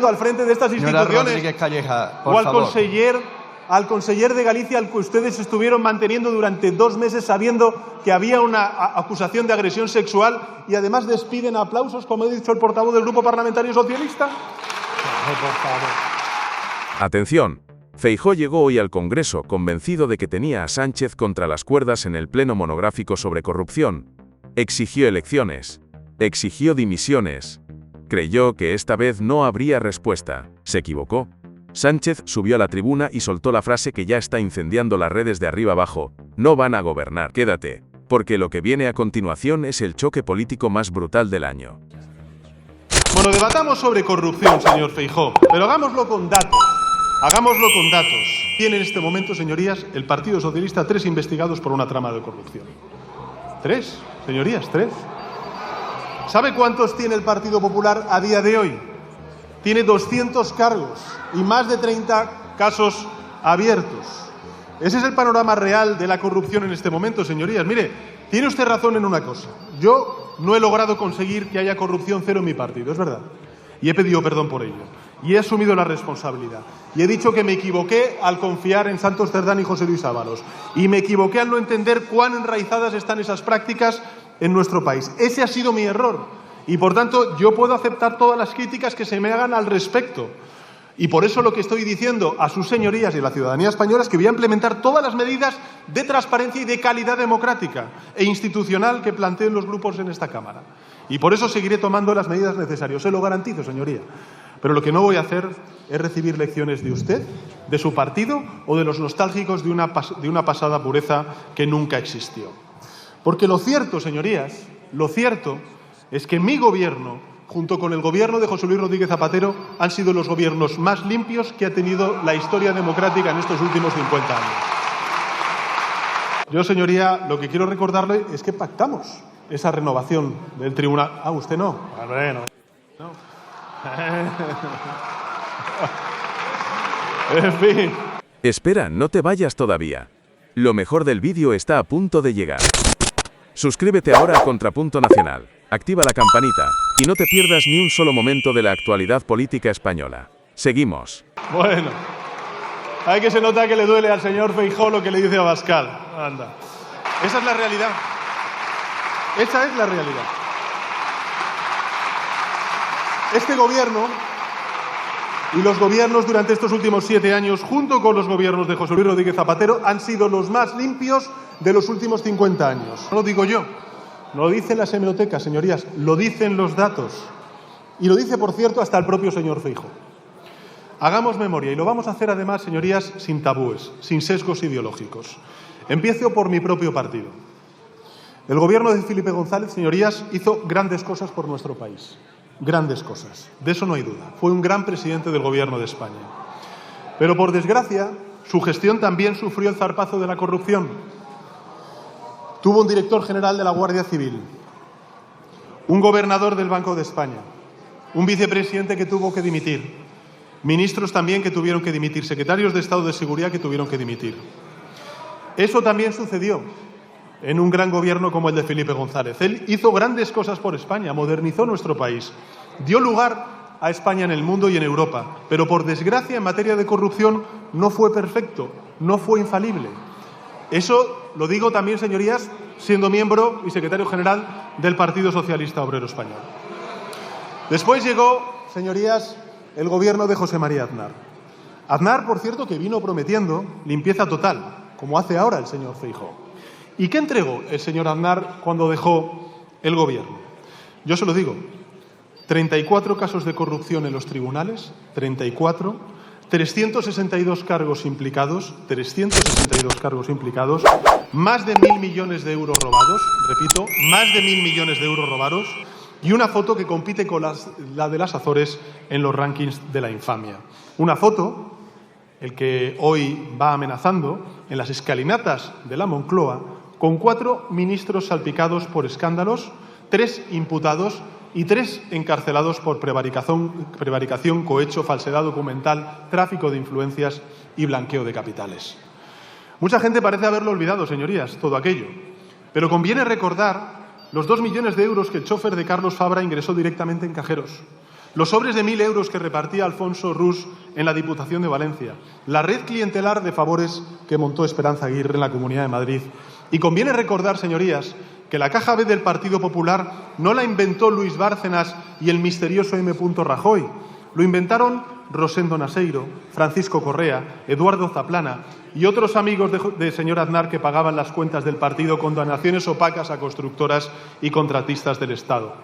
al frente de estas instituciones, Calleja, o al conseller de Galicia, al que ustedes estuvieron manteniendo durante 2 meses sabiendo que había una acusación de agresión sexual y además despiden a aplausos, como ha dicho el portavoz del Grupo Parlamentario Socialista. Por favor. Atención. Feijóo llegó hoy al Congreso convencido de que tenía a Sánchez contra las cuerdas en el pleno monográfico sobre corrupción. Exigió elecciones. Exigió dimisiones. Creyó que esta vez no habría respuesta. Se equivocó. Sánchez subió a la tribuna y soltó la frase que ya está incendiando las redes de arriba abajo: no van a gobernar, quédate, porque lo que viene a continuación es el choque político más brutal del año. Bueno, debatamos sobre corrupción, señor Feijóo, pero hagámoslo con datos. Hagámoslo con datos. Tiene en este momento, señorías, el Partido Socialista 3 investigados por una trama de corrupción. 3, señorías, 3. ¿Sabe cuántos tiene el Partido Popular a día de hoy? Tiene 200 cargos y más de 30 casos abiertos. Ese es el panorama real de la corrupción en este momento, señorías. Mire, tiene usted razón en una cosa. Yo no he logrado conseguir que haya corrupción cero en mi partido, es verdad. Y he pedido perdón por ello. Y he asumido la responsabilidad. Y he dicho que me equivoqué al confiar en Santos Cerdán y José Luis Ábalos. Y me equivoqué al no entender cuán enraizadas están esas prácticas en nuestro país. Ese ha sido mi error. Y, por tanto, yo puedo aceptar todas las críticas que se me hagan al respecto. Y por eso lo que estoy diciendo a sus señorías y a la ciudadanía española es que voy a implementar todas las medidas de transparencia y de calidad democrática e institucional que planteen los grupos en esta Cámara. Y por eso seguiré tomando las medidas necesarias. Se lo garantizo, señoría. Pero lo que no voy a hacer es recibir lecciones de usted, de su partido o de los nostálgicos de una pasada pureza que nunca existió. Porque lo cierto, señorías, lo cierto es que mi gobierno, junto con el gobierno de José Luis Rodríguez Zapatero, han sido los gobiernos más limpios que ha tenido la historia democrática en estos últimos 50 años. Yo, señoría, lo que quiero recordarle es que pactamos esa renovación del tribunal. Ah, usted no. Bueno, no. En fin. Espera, no te vayas todavía. Lo mejor del vídeo está a punto de llegar. Suscríbete ahora a Contrapunto Nacional, activa la campanita y no te pierdas ni un solo momento de la actualidad política española. Seguimos. Bueno, hay que se nota que le duele al señor Feijóo lo que le dice a Abascal. Anda. Esa es la realidad. Esa es la realidad. Este gobierno y los gobiernos durante estos últimos 7 años, junto con los gobiernos de José Luis Rodríguez Zapatero, han sido los más limpios de los últimos 50 años. No lo digo yo, no lo dicen las hemerotecas, señorías, lo dicen los datos. Y lo dice, por cierto, hasta el propio señor Feijóo. Hagamos memoria, y lo vamos a hacer además, señorías, sin tabúes, sin sesgos ideológicos. Empiezo por mi propio partido. El gobierno de Felipe González, señorías, hizo grandes cosas por nuestro país. Grandes cosas, de eso no hay duda. Fue un gran presidente del Gobierno de España. Pero, por desgracia, su gestión también sufrió el zarpazo de la corrupción. Tuvo un director general de la Guardia Civil, un gobernador del Banco de España, un vicepresidente que tuvo que dimitir, ministros también que tuvieron que dimitir, secretarios de Estado de Seguridad que tuvieron que dimitir. Eso también sucedió en un gran gobierno como el de Felipe González. Él hizo grandes cosas por España, modernizó nuestro país, dio lugar a España en el mundo y en Europa, pero por desgracia en materia de corrupción no fue perfecto, no fue infalible. Eso lo digo también, señorías, siendo miembro y secretario general del Partido Socialista Obrero Español. Después llegó, señorías, el gobierno de José María Aznar. Aznar, por cierto, que vino prometiendo limpieza total, como hace ahora el señor Feijóo. ¿Y qué entregó el señor Aznar cuando dejó el gobierno? Yo se lo digo, 34 casos de corrupción en los tribunales, 34, 362 cargos implicados, más de 1.000 millones de euros robados, repito, más de 1.000 millones de euros robados, y una foto que compite con la de las Azores en los rankings de la infamia. Una foto, el que hoy va amenazando, en las escalinatas de la Moncloa, con 4 ministros salpicados por escándalos, 3 imputados y 3 encarcelados por prevaricación, cohecho, falsedad documental, tráfico de influencias y blanqueo de capitales. Mucha gente parece haberlo olvidado, señorías, todo aquello. Pero conviene recordar los 2 millones de euros que el chofer de Carlos Fabra ingresó directamente en cajeros. los sobres de 1.000 euros que repartía Alfonso Rus en la Diputación de Valencia, la red clientelar de favores que montó Esperanza Aguirre en la Comunidad de Madrid. Y conviene recordar, señorías, que la caja B del Partido Popular no la inventó Luis Bárcenas y el misterioso M. Rajoy. Lo inventaron Rosendo Naseiro, Francisco Correa, Eduardo Zaplana y otros amigos del señor Aznar que pagaban las cuentas del partido con donaciones opacas a constructoras y contratistas del Estado.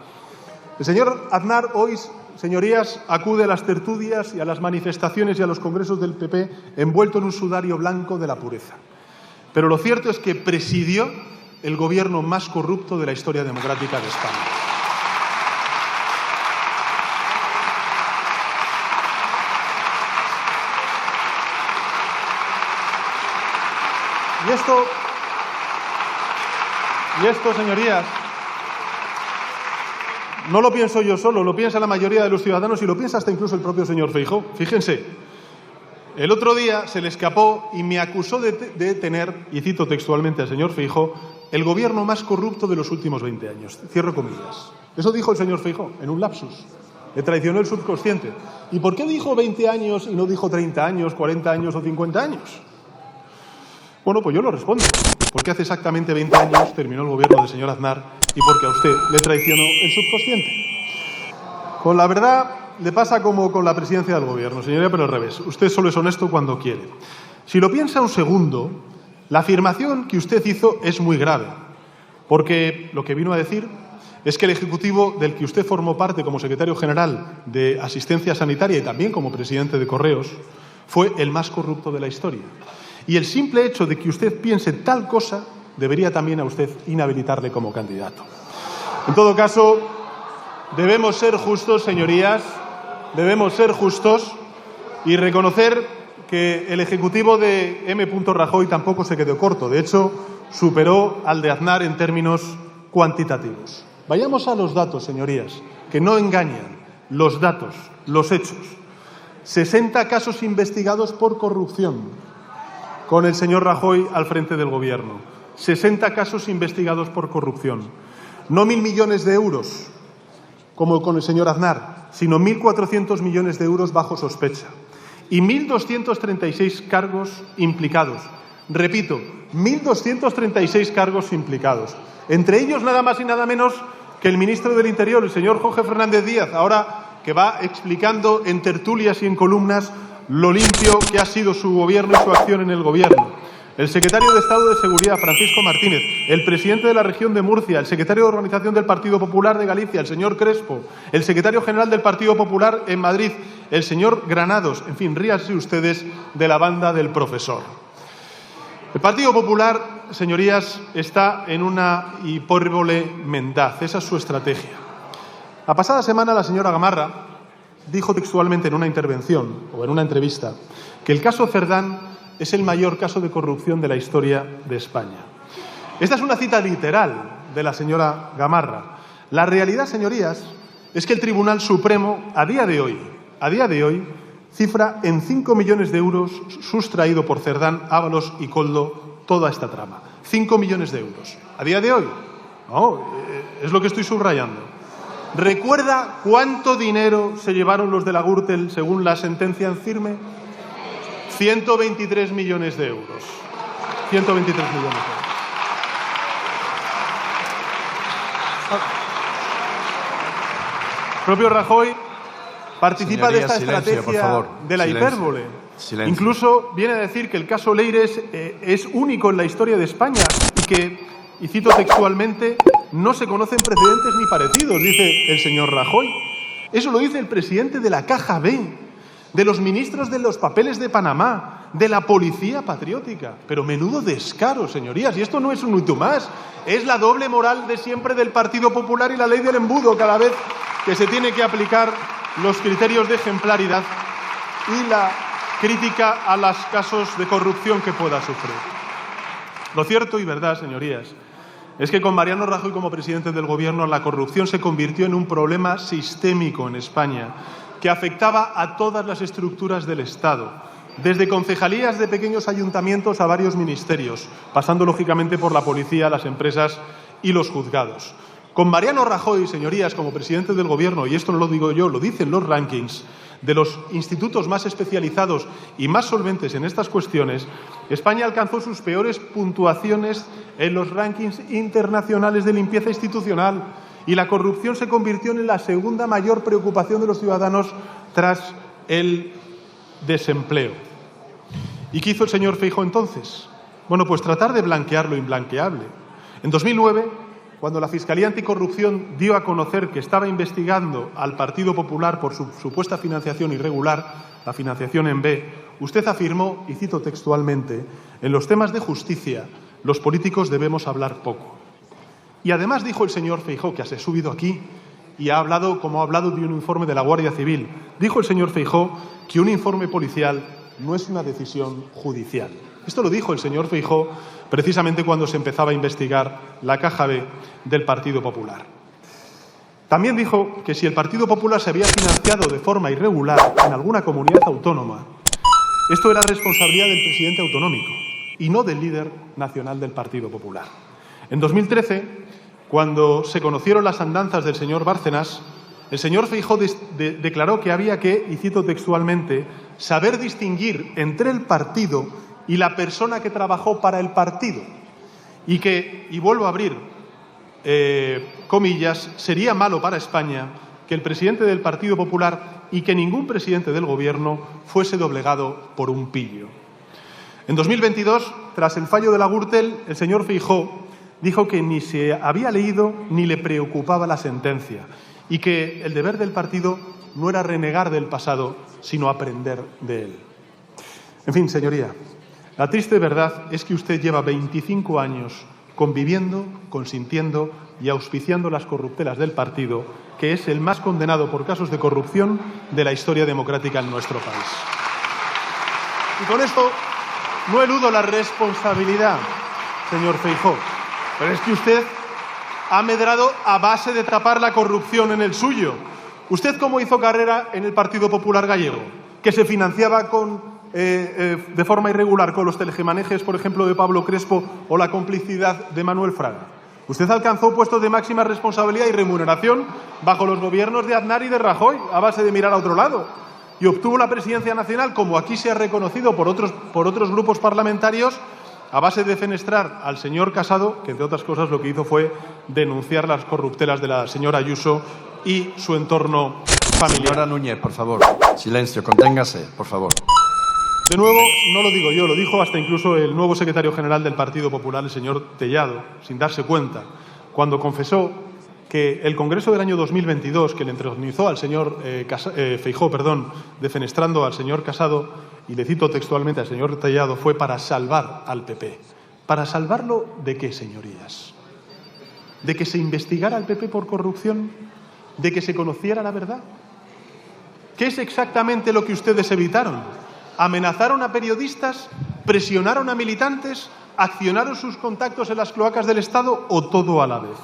El señor Aznar hoy, señorías, acude a las tertulias y a las manifestaciones y a los congresos del PP envuelto en un sudario blanco de la pureza. Pero lo cierto es que presidió el gobierno más corrupto de la historia democrática de España. Y esto, señorías, no lo pienso yo solo, lo piensa la mayoría de los ciudadanos y lo piensa hasta incluso el propio señor Feijóo. Fíjense, el otro día se le escapó y me acusó de tener, y cito textualmente al señor Feijóo, el gobierno más corrupto de los últimos 20 años. Cierro comillas. Eso dijo el señor Feijóo, en un lapsus. Le traicionó el subconsciente. ¿Y por qué dijo 20 años y no dijo 30 años, 40 años o 50 años? Bueno, pues yo lo respondo. Porque hace exactamente 20 años terminó el gobierno del señor Aznar y porque a usted le traicionó el subconsciente. Con la verdad le pasa como con la presidencia del gobierno, señoría, pero al revés. Usted solo es honesto cuando quiere. Si lo piensa un segundo, la afirmación que usted hizo es muy grave. Porque lo que vino a decir es que el Ejecutivo del que usted formó parte como secretario general de Asistencia Sanitaria y también como presidente de Correos fue el más corrupto de la historia. Y el simple hecho de que usted piense tal cosa debería también a usted inhabilitarle como candidato. En todo caso, debemos ser justos, señorías, debemos ser justos y reconocer que el Ejecutivo de M. Rajoy tampoco se quedó corto. De hecho, superó al de Aznar en términos cuantitativos. Vayamos a los datos, señorías, que no engañan. Los datos, los hechos. 60 casos investigados por corrupción con el señor Rajoy al frente del Gobierno. 60 casos investigados por corrupción. No 1.000 millones de euros, como con el señor Aznar, sino 1.400 millones de euros bajo sospecha. Y 1.236 cargos implicados. Repito, 1.236 cargos implicados. Entre ellos nada más y nada menos que el ministro del Interior, el señor Jorge Fernández Díaz, ahora que va explicando en tertulias y en columnas lo limpio que ha sido su gobierno y su acción en el gobierno. El secretario de Estado de Seguridad, Francisco Martínez, el presidente de la región de Murcia, el secretario de Organización del Partido Popular de Galicia, el señor Crespo, el secretario general del Partido Popular en Madrid, el señor Granados. En fin, ríanse ustedes de la banda del profesor. El Partido Popular, señorías, está en una hipérbole mendaz. Esa es su estrategia. La pasada semana la señora Gamarra dijo textualmente en una intervención o en una entrevista que el caso Cerdán es el mayor caso de corrupción de la historia de España. Esta es una cita literal de la señora Gamarra. La realidad, señorías, es que el Tribunal Supremo, a día de hoy, cifra en 5 millones de euros sustraído por Cerdán, Ábalos y Koldo toda esta trama. 5 millones de euros. ¿A día de hoy? No, es lo que estoy subrayando. ¿Recuerda cuánto dinero se llevaron los de la Gürtel según la sentencia en firme? 123 millones de euros. 123 millones de euros. El propio Rajoy participa de esta estrategia de la hipérbole. Silencio. Incluso viene a decir que el caso Leires es único en la historia de España y que, y cito textualmente, no se conocen precedentes ni parecidos, dice el señor Rajoy. Eso lo dice el presidente de la Caja B, de los ministros de los papeles de Panamá, de la policía patriótica. Pero menudo descaro, señorías. Y esto no es un hito más. Es la doble moral de siempre del Partido Popular y la ley del embudo cada vez que se tiene que aplicar los criterios de ejemplaridad y la crítica a los casos de corrupción que pueda sufrir. Lo cierto y verdad, señorías, es que con Mariano Rajoy como presidente del Gobierno la corrupción se convirtió en un problema sistémico en España que afectaba a todas las estructuras del Estado, desde concejalías de pequeños ayuntamientos a varios ministerios, pasando lógicamente por la policía, las empresas y los juzgados. Con Mariano Rajoy, señorías, como presidente del Gobierno, y esto no lo digo yo, lo dicen los rankings de los institutos más especializados y más solventes en estas cuestiones, España alcanzó sus peores puntuaciones en los rankings internacionales de limpieza institucional y la corrupción se convirtió en la segunda mayor preocupación de los ciudadanos tras el desempleo. ¿Y qué hizo el señor Feijóo entonces? Bueno, pues tratar de blanquear lo imblanqueable. En 2009, cuando la Fiscalía Anticorrupción dio a conocer que estaba investigando al Partido Popular por su supuesta financiación irregular, la financiación en B, usted afirmó, y cito textualmente, en los temas de justicia, los políticos debemos hablar poco. Y además dijo el señor Feijóo, que se ha subido aquí y ha hablado como ha hablado de un informe de la Guardia Civil, dijo el señor Feijóo que un informe policial no es una decisión judicial. Esto lo dijo el señor Feijóo precisamente cuando se empezaba a investigar la caja B del Partido Popular. También dijo que si el Partido Popular se había financiado de forma irregular en alguna comunidad autónoma, esto era responsabilidad del presidente autonómico y no del líder nacional del Partido Popular. En 2013, cuando se conocieron las andanzas del señor Bárcenas, el señor Feijóo declaró que había que, y cito textualmente, saber distinguir entre el partido y la persona que trabajó para el partido. Y que, y vuelvo a abrir comillas, sería malo para España que el presidente del Partido Popular y que ningún presidente del Gobierno fuese doblegado por un pillo. En 2022, tras el fallo de la Gürtel, el señor Feijóo dijo que ni se había leído ni le preocupaba la sentencia y que el deber del partido no era renegar del pasado, sino aprender de él. En fin, señoría, la triste verdad es que usted lleva 25 años conviviendo, consintiendo y auspiciando las corruptelas del partido, que es el más condenado por casos de corrupción de la historia democrática en nuestro país. Y con esto no eludo la responsabilidad, señor Feijóo, pero es que usted ha medrado a base de tapar la corrupción en el suyo. ¿Usted cómo hizo carrera en el Partido Popular Gallego? Que se financiaba de forma irregular con los tejemanejes, por ejemplo, de Pablo Crespo o la complicidad de Manuel Fraga. Usted alcanzó puestos de máxima responsabilidad y remuneración bajo los gobiernos de Aznar y de Rajoy, a base de mirar a otro lado. Y obtuvo la presidencia nacional, como aquí se ha reconocido por otros grupos parlamentarios, a base de fenestrar al señor Casado, que entre otras cosas lo que hizo fue denunciar las corruptelas de la señora Ayuso y su entorno familiar. Señora Núñez, por favor. Silencio, conténgase, por favor. De nuevo, no lo digo yo, lo dijo hasta incluso el nuevo secretario general del Partido Popular, el señor Tellado, sin darse cuenta, cuando confesó que el Congreso del año 2022, que le entronizó al señor Feijóo, defenestrando al señor Casado, y le cito textualmente al señor Tellado, fue para salvar al PP. ¿Para salvarlo de qué, señorías? ¿De que se investigara al PP por corrupción? ¿De que se conociera la verdad? ¿Qué es exactamente lo que ustedes evitaron? ¿Amenazaron a periodistas? ¿Presionaron a militantes? ¿Accionaron sus contactos en las cloacas del Estado o todo a la vez?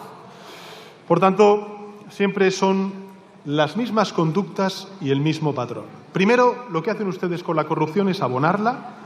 Por tanto, siempre son las mismas conductas y el mismo patrón. Primero, lo que hacen ustedes con la corrupción es abonarla.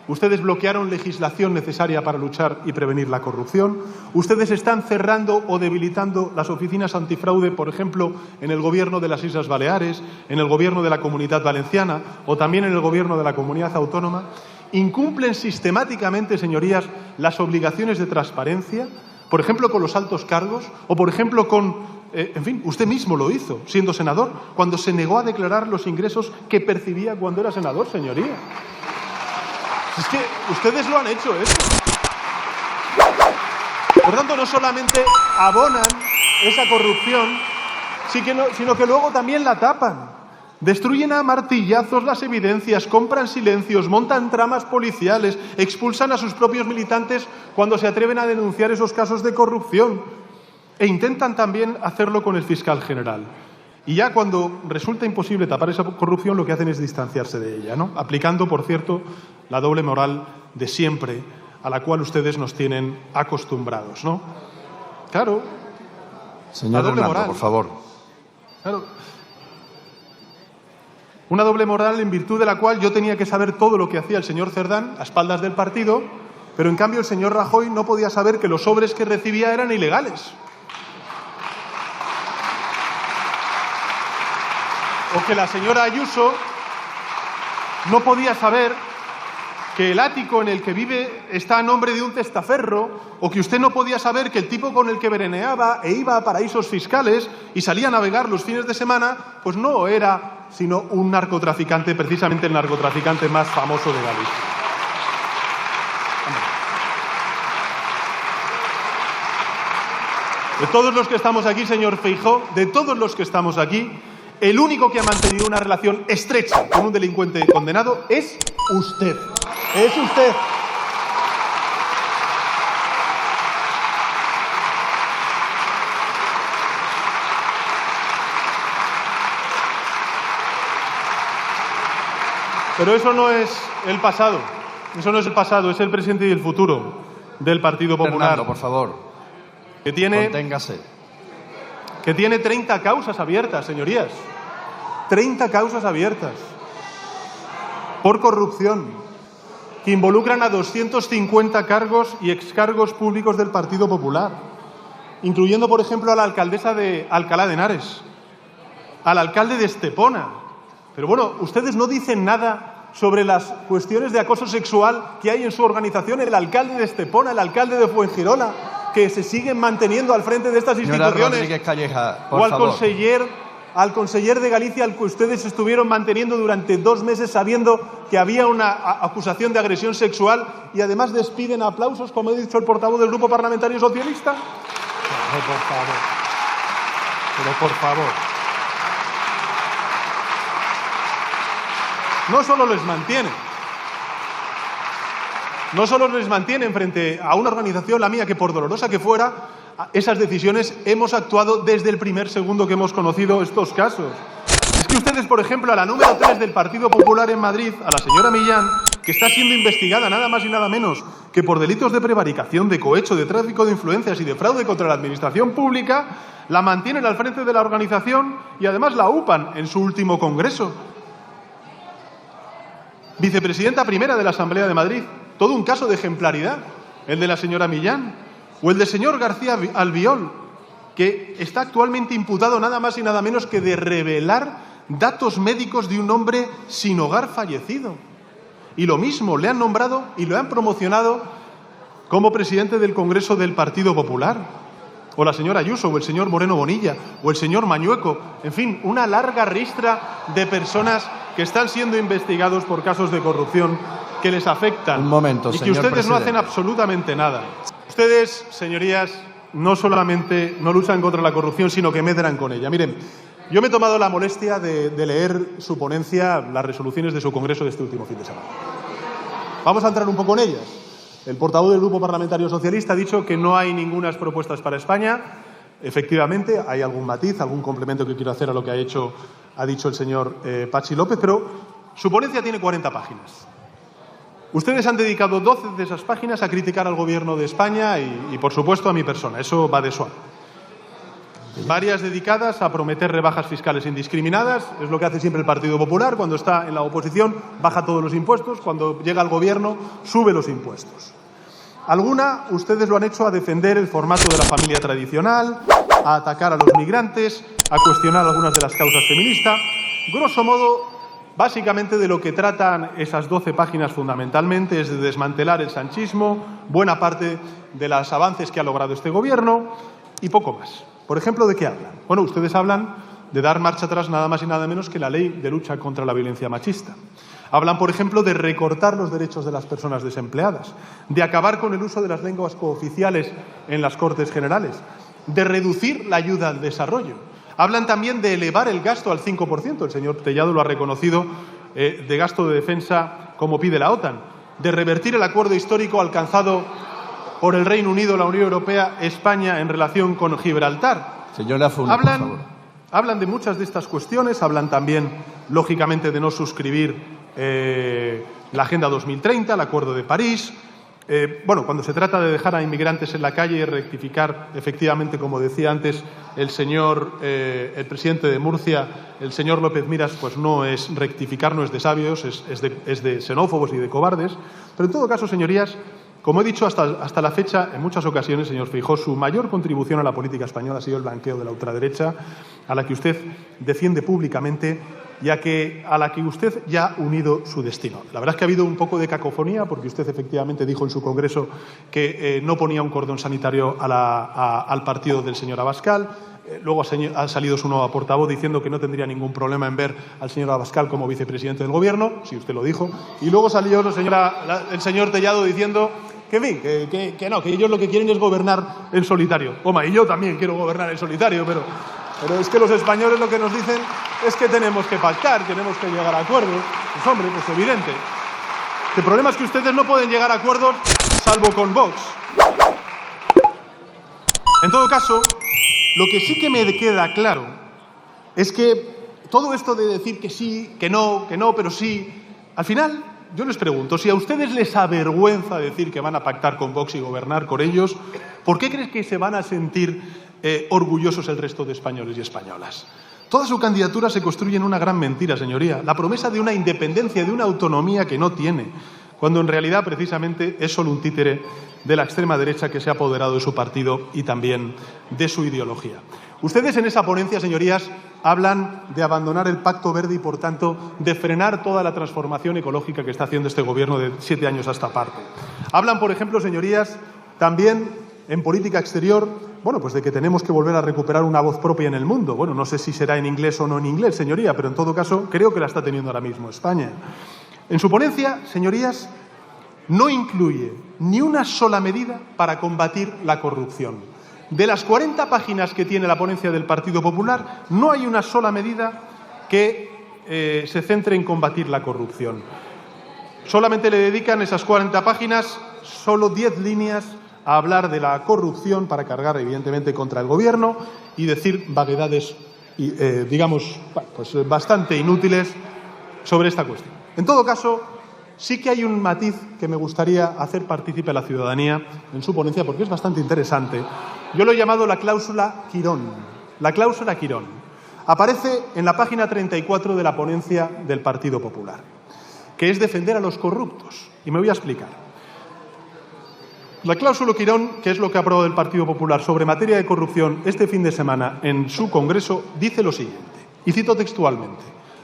Ustedes bloquearon legislación necesaria para luchar y prevenir la corrupción. Ustedes están cerrando o debilitando las oficinas antifraude, por ejemplo, en el Gobierno de las Islas Baleares, en el Gobierno de la Comunidad Valenciana o también en el Gobierno de la Comunidad Autónoma. Incumplen sistemáticamente, señorías, las obligaciones de transparencia, por ejemplo, con los altos cargos o, por ejemplo, con... en fin, usted mismo lo hizo, siendo senador, cuando se negó a declarar los ingresos que percibía cuando era senador, señoría. Es que ustedes lo han hecho esto. Por tanto, no solamente abonan esa corrupción, sino que luego también la tapan. Destruyen a martillazos las evidencias, compran silencios, montan tramas policiales, expulsan a sus propios militantes cuando se atreven a denunciar esos casos de corrupción. E intentan también hacerlo con el fiscal general. Y ya cuando resulta imposible tapar esa corrupción, lo que hacen es distanciarse de ella, ¿no? Aplicando, por cierto, la doble moral de siempre, a la cual ustedes nos tienen acostumbrados, ¿no? Claro. Señor Hernando, por favor. Claro. Una doble moral en virtud de la cual yo tenía que saber todo lo que hacía el señor Cerdán a espaldas del partido, pero en cambio el señor Rajoy no podía saber que los sobres que recibía eran ilegales. O que la señora Ayuso no podía saber que el ático en el que vive está a nombre de un testaferro, o que usted no podía saber que el tipo con el que veraneaba e iba a paraísos fiscales y salía a navegar los fines de semana, pues no era sino un narcotraficante, precisamente el narcotraficante más famoso de Galicia. De todos los que estamos aquí, señor Feijóo, de todos los que estamos aquí, el único que ha mantenido una relación estrecha con un delincuente condenado es usted. Es usted. Pero eso no es el pasado. Eso no es el pasado, es el presente y el futuro del Partido Popular. Fernando, por favor. Conténgase. Que tiene 30 causas abiertas, señorías. 30 causas abiertas por corrupción que involucran a 250 cargos y excargos públicos del Partido Popular, incluyendo, por ejemplo, a la alcaldesa de Alcalá de Henares, al alcalde de Estepona. Pero bueno, ustedes no dicen nada sobre las cuestiones de acoso sexual que hay en su organización, el alcalde de Estepona, el alcalde de Fuengirola, que se siguen manteniendo al frente de estas instituciones. Rodríguez Calleja, por o al favor. conseller de Galicia, al que ustedes estuvieron manteniendo durante 2 meses sabiendo que había una acusación de agresión sexual y además despiden a aplausos, como ha dicho el portavoz del Grupo Parlamentario Socialista. Pero por favor. No solo les mantienen frente a una organización, la mía, que por dolorosa que fuera, esas decisiones hemos actuado desde el primer segundo que hemos conocido estos casos. Es que ustedes, por ejemplo, a la número 3 del Partido Popular en Madrid, a la señora Millán, que está siendo investigada nada más y nada menos que por delitos de prevaricación, de cohecho, de tráfico de influencias y de fraude contra la administración pública, la mantienen al frente de la organización y además la UPAN en su último congreso. Vicepresidenta primera de la Asamblea de Madrid. Todo un caso de ejemplaridad, el de la señora Millán. O el del señor García Albiol, que está actualmente imputado nada más y nada menos que de revelar datos médicos de un hombre sin hogar fallecido. Y lo mismo, le han nombrado y lo han promocionado como presidente del Congreso del Partido Popular. O la señora Ayuso, o el señor Moreno Bonilla, o el señor Mañueco. En fin, una larga ristra de personas que están siendo investigados por casos de corrupción que les afectan. Un momento, y que señor ustedes presidente. no hacen absolutamente nada. Ustedes, señorías, no solamente no luchan contra la corrupción, sino que medran con ella. Miren, yo me he tomado la molestia de leer su ponencia, las resoluciones de su Congreso de este último fin de semana. Vamos a entrar un poco en ellas. El portavoz del Grupo Parlamentario Socialista ha dicho que no hay ninguna propuestas para España. Efectivamente, hay algún matiz, algún complemento que quiero hacer a lo que ha dicho el señor Patxi López, pero su ponencia tiene 40 páginas. Ustedes han dedicado 12 de esas páginas a criticar al Gobierno de España y, por supuesto, a mi persona. Eso va de suave. Varias dedicadas a prometer rebajas fiscales indiscriminadas. Es lo que hace siempre el Partido Popular. Cuando está en la oposición, baja todos los impuestos. Cuando llega al Gobierno, sube los impuestos. Alguna, ustedes lo han hecho a defender el formato de la familia tradicional, a atacar a los migrantes, a cuestionar algunas de las causas feministas. Grosso modo, básicamente de lo que tratan esas 12 páginas fundamentalmente es de desmantelar el sanchismo, buena parte de los avances que ha logrado este Gobierno y poco más. Por ejemplo, ¿de qué hablan? Bueno, ustedes hablan de dar marcha atrás nada más y nada menos que la ley de lucha contra la violencia machista. Hablan, por ejemplo, de recortar los derechos de las personas desempleadas, de acabar con el uso de las lenguas cooficiales en las Cortes Generales, de reducir la ayuda al desarrollo. Hablan también de elevar el gasto al 5%, el señor Tellado lo ha reconocido, de gasto de defensa como pide la OTAN, de revertir el acuerdo histórico alcanzado por el Reino Unido, la Unión Europea, España en relación con Gibraltar. Señor Lafune, por favor. Hablan de muchas de estas cuestiones, hablan también, lógicamente, de no suscribir la Agenda 2030, el Acuerdo de París. Cuando se trata de dejar a inmigrantes en la calle y rectificar, efectivamente, como decía antes el presidente de Murcia, el señor López Miras, pues no es rectificar, no es de sabios, es de xenófobos y de cobardes. Pero en todo caso, señorías, como he dicho hasta la fecha, en muchas ocasiones, señor Feijóo, su mayor contribución a la política española ha sido el blanqueo de la ultraderecha, a la que usted defiende públicamente y a la que usted ya ha unido su destino. La verdad es que ha habido un poco de cacofonía, porque usted efectivamente dijo en su congreso que no ponía un cordón sanitario al partido del señor Abascal. Luego ha salido su nueva portavoz diciendo que no tendría ningún problema en ver al señor Abascal como vicepresidente del Gobierno, si usted lo dijo. Y luego salió el señor Tellado diciendo que no, que ellos lo que quieren es gobernar en solitario. Y yo también quiero gobernar en solitario, pero es que los españoles lo que nos dicen es que tenemos que pactar, tenemos que llegar a acuerdos. Pues hombre, pues evidente. El problema es que ustedes no pueden llegar a acuerdos salvo con Vox. En todo caso, lo que sí que me queda claro es que todo esto de decir que sí, que no, pero sí, al final yo les pregunto, si a ustedes les avergüenza decir que van a pactar con Vox y gobernar con ellos, ¿por qué crees que se van a sentir orgullosos el resto de españoles y españolas? Toda su candidatura se construye en una gran mentira, señoría, la promesa de una independencia, de una autonomía que no tiene, cuando en realidad precisamente es solo un títere de la extrema derecha que se ha apoderado de su partido y también de su ideología. Ustedes en esa ponencia, señorías, hablan de abandonar el Pacto Verde y, por tanto, de frenar toda la transformación ecológica que está haciendo este Gobierno de 7 años a esta parte. Hablan, por ejemplo, señorías, también en política exterior, pues de que tenemos que volver a recuperar una voz propia en el mundo. No sé si será en inglés o no en inglés, señoría, pero en todo caso creo que la está teniendo ahora mismo España. En su ponencia, señorías, no incluye ni una sola medida para combatir la corrupción. De las 40 páginas que tiene la ponencia del Partido Popular, no hay una sola medida que se centre en combatir la corrupción. Solamente le dedican esas 40 páginas, solo 10 líneas, a hablar de la corrupción para cargar, evidentemente, contra el Gobierno y decir vaguedades, bastante inútiles sobre esta cuestión. En todo caso, sí que hay un matiz que me gustaría hacer partícipe a la ciudadanía en su ponencia, porque es bastante interesante. Yo lo he llamado la cláusula Quirón. La cláusula Quirón aparece en la página 34 de la ponencia del Partido Popular, que es defender a los corruptos. Y me voy a explicar. La cláusula Quirón, que es lo que ha aprobado el Partido Popular sobre materia de corrupción este fin de semana en su Congreso, dice lo siguiente, y cito textualmente,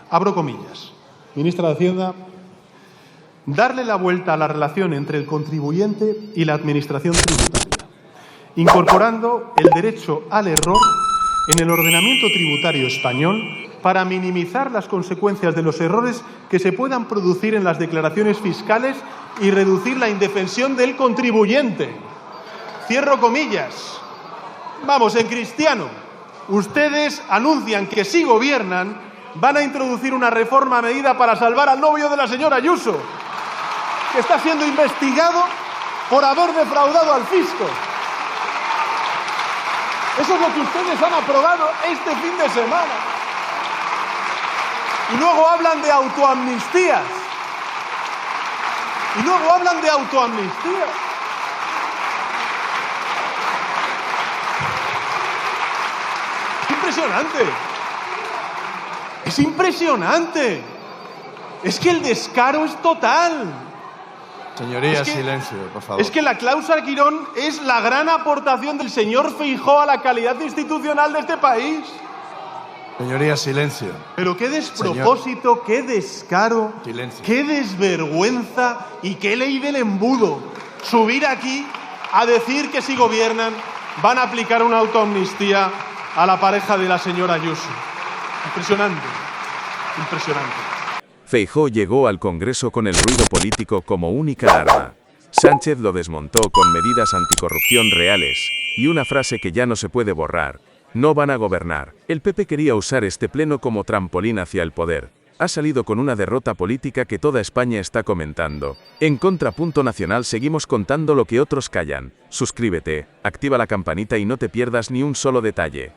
abro comillas, ministra de Hacienda, darle la vuelta a la relación entre el contribuyente y la administración tributaria, incorporando el derecho al error en el ordenamiento tributario español para minimizar las consecuencias de los errores que se puedan producir en las declaraciones fiscales y reducir la indefensión del contribuyente. Cierro comillas. Vamos, en cristiano, ustedes anuncian que si gobiernan van a introducir una reforma a medida para salvar al novio de la señora Ayuso, que está siendo investigado por haber defraudado al fisco. Eso es lo que ustedes han aprobado este fin de semana. Y luego hablan de autoamnistías. Es impresionante. Es que el descaro es total. Señoría, silencio, por favor. Es que la cláusula Quirón es la gran aportación del señor Feijóo a la calidad institucional de este país. Señoría, silencio. Pero qué despropósito, qué descaro, silencio, qué desvergüenza y qué ley del embudo. Subir aquí a decir que si gobiernan van a aplicar una autoamnistía a la pareja de la señora Ayuso. Impresionante. Feijóo llegó al Congreso con el ruido político como única arma. Sánchez lo desmontó con medidas anticorrupción reales, y una frase que ya no se puede borrar. No van a gobernar. El PP quería usar este pleno como trampolín hacia el poder. Ha salido con una derrota política que toda España está comentando. En Contrapunto Nacional seguimos contando lo que otros callan. Suscríbete, activa la campanita y no te pierdas ni un solo detalle.